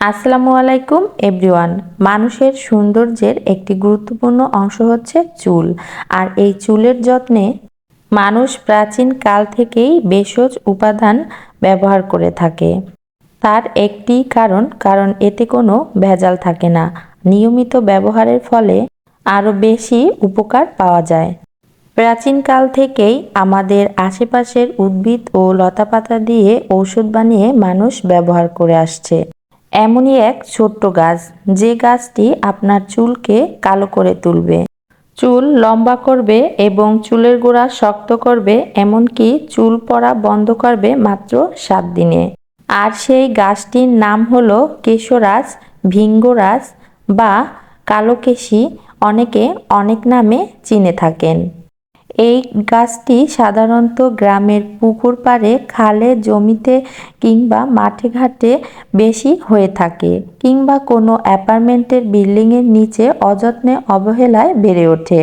আসসালামু আলাইকুম এভরিওয়ান। মানুষের সৌন্দর্যের একটি গুরুত্বপূর্ণ অংশ হচ্ছে চুল। আর এই চুলের যত্নে মানুষ প্রাচীন কাল থেকেই ভেষজ উপাদান ব্যবহার করে থাকে। তার একটি কারণ এতে কোনো ভেজাল থাকে না। নিয়মিত ব্যবহারের ফলে আরও বেশি উপকার পাওয়া যায়। প্রাচীনকাল থেকেই আমাদের আশেপাশের উদ্ভিদ ও লতাপাতা দিয়ে ঔষধ বানিয়ে মানুষ ব্যবহার করে আসছে। এমনই এক ছোট্ট গাছ, যে গাছটি আপনার চুলকে কালো করে তুলবে, চুল লম্বা করবে এবং চুলের গোড়া শক্ত করবে, এমনকি চুল পড়া বন্ধ করবে মাত্র 7 দিনে। আর সেই গাছটির নাম হলো কেশরাজ, ভৃঙ্গরাজ বা কালোকেশী, অনেকে অনেক নামে চিনে থাকেন। এই গাছটি সাধারণত গ্রামের পুকুর পাড়ে, খালে, জমিতে কিংবা মাঠে ঘাটে বেশি হয়ে থাকে, কিংবা কোনো অ্যাপার্টমেন্টের বিল্ডিংয়ের নিচে অযত্নে অবহেলায় বেড়ে ওঠে।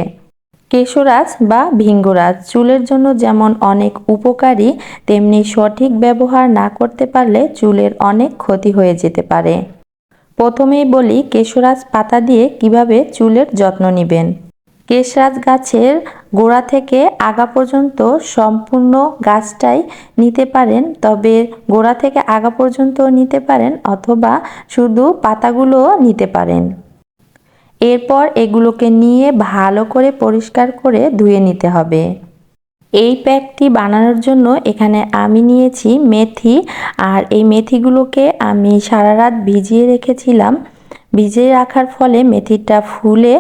কেশরাজ বা ভৃঙ্গরাজ চুলের জন্য যেমন অনেক উপকারী, তেমনি সঠিক ব্যবহার না করতে পারলে চুলের অনেক ক্ষতি হয়ে যেতে পারে। প্রথমেই বলি কেশরাজ পাতা দিয়ে কিভাবে চুলের যত্ন নেবেন। কেশরাজ গাছের গোড়া থেকে আগা পর্যন্ত সম্পূর্ণ গাছটাই নিতে পারেন, তবে গোড়া থেকে আগা পর্যন্ত নিতে পারেন অথবা শুধু পাতাগুলোও নিতে পারেন। এরপর এগুলোকে নিয়ে ভালো করে পরিষ্কার করে ধুয়ে নিতে হবে। এই প্যাকটি বানানোর জন্য এখানে আমি নিয়েছি মেথি, আর এই মেথিগুলোকে আমি সারা রাত ভিজিয়ে রেখেছিলাম। ভিজিয়ে রাখার ফলে মেথিটা ফুলে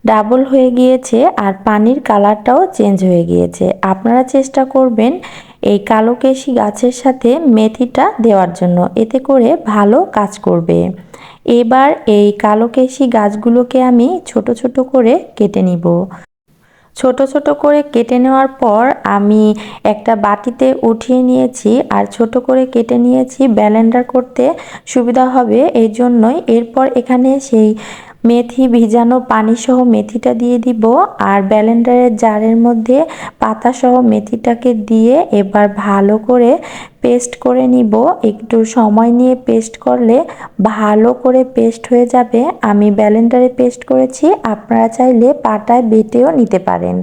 ডাবল হয়ে গিয়েছে আর পানির কালারটাও চেঞ্জ হয়ে গিয়েছে। আপনারা চেষ্টা করবেন এই কালোকেশী গাছের সাথে মেথিটা দেওয়ার জন্য, এতে করে ভালো কাজ করবে। এবার এই কালোকেশী গাছগুলোকে আমি ছোট ছোট করে কেটে নিব। ছোট ছোট করে কেটে নেওয়ার পর আমি একটা বাটিতে উঠিয়ে নিয়েছি, আর ছোট করে কেটে নিয়েছি ব্লেন্ডার করতে সুবিধা হবে এই জন্যই। এরপর এখানে সেই মেথি ভিজানো পানি সহ মেথিটা দিয়ে দিব, আর ব্লেন্ডারের জারের মধ্যে পাতা সহ মেথিটাকে দিয়ে এবার ভালো করে পেস্ট করে নিব। একটু সময় নিয়ে পেস্ট করলে ভালো করে পেস্ট হয়ে যাবে। আমি ব্লেন্ডারে পেস্ট করেছি, আপনারা চাইলে পাটায় বেটেও নিতে পারেন।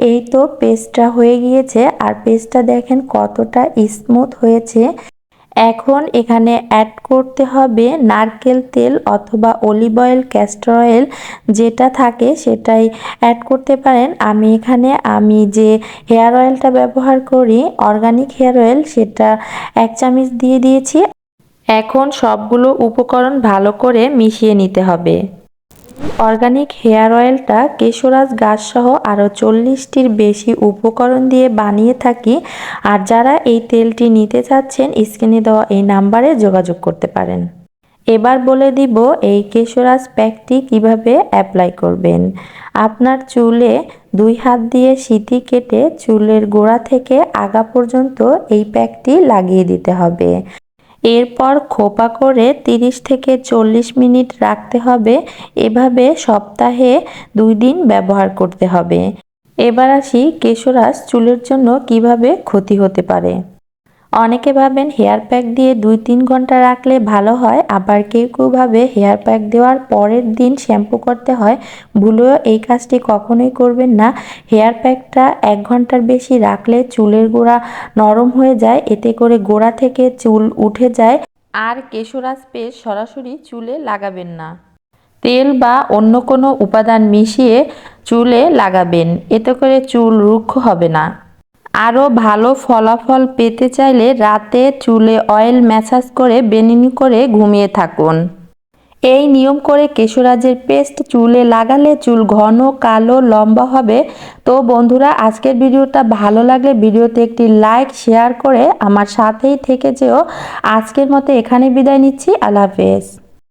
এই তো পেস্টটা হয়ে গিয়েছে, আর পেস্টটা দেখেন কতটা স্মুথ হয়েছে। এখন এখানে অ্যাড করতে হবে নারকেল তেল অথবা অলিভ অয়েল, ক্যাস্টর অয়েল যেটা থাকে সেটাই অ্যাড করতে পারেন। আমি যে হেয়ার অয়েলটা ব্যবহার করি, অর্গানিক হেয়ার অয়েল, সেটা 1 চামচ দিয়ে দিয়েছি। এখন সবগুলো উপকরণ ভালো করে মিশিয়ে নিতে হবে। অর্গানিক হেয়ার অয়েলটা কেশরাজ গাছ সহ আরও 40টির বেশি উপকরণ দিয়ে বানিয়ে থাকি। আর যারা এই তেলটি নিতে চাচ্ছেন স্ক্রিনে দেওয়া এই নাম্বারে যোগাযোগ করতে পারেন। এবার বলে দিব এই কেশরাজ প্যাকটি কিভাবে অ্যাপ্লাই করবেন। আপনার চুলে 2 হাত দিয়ে সিঁথি কেটে চুলের গোড়া থেকে আগা পর্যন্ত এই প্যাকটি লাগিয়ে দিতে হবে। এরপর খোপা করে 30 থেকে 40 মিনিট রাখতে হবে। এভাবে সপ্তাহে 2 দিন ব্যবহার করতে হবে। এবার আসি কেশরাজ চুলের জন্য কিভাবে ক্ষতি হতে পারে। অনেকে ভাবেন হেয়ার প্যাক দিয়ে 2-3 ঘন্টা রাখলে ভালো হয়, আবার কেউ কেউ ভাবে হেয়ার প্যাক দেওয়ার পরের দিন শ্যাম্পু করতে হয়। ভুলেও এই কাজটি কখনোই করবেন না। হেয়ার প্যাকটা 1 ঘন্টার বেশি রাখলে চুলের গোড়া নরম হয়ে যায়, এতে করে গোড়া থেকে চুল উঠে যায়। আর কেশরাজ পেস্ট সরাসরি চুলে লাগাবেন না, তেল বা অন্য কোনো উপাদান মিশিয়ে চুলে লাগাবেন, এতে করে চুল রুক্ষ হবে না। আরও ভালো ফলাফল পেতে চাইলে রাতে চুলে অয়েল ম্যাসাজ করে বেনিনি করে ঘুমিয়ে থাকুন। এই নিয়ম করে কেশরাজের পেস্ট চুলে লাগালে চুল ঘন, কালো, লম্বা হবে। তো বন্ধুরা, আজকের ভিডিওটা ভালো লাগলে ভিডিওতে একটি লাইক, শেয়ার করে আমার সাথেই থেকে যেও। আজকের মতো এখানে বিদায় নিচ্ছি। আল্লাহ হাফেজ।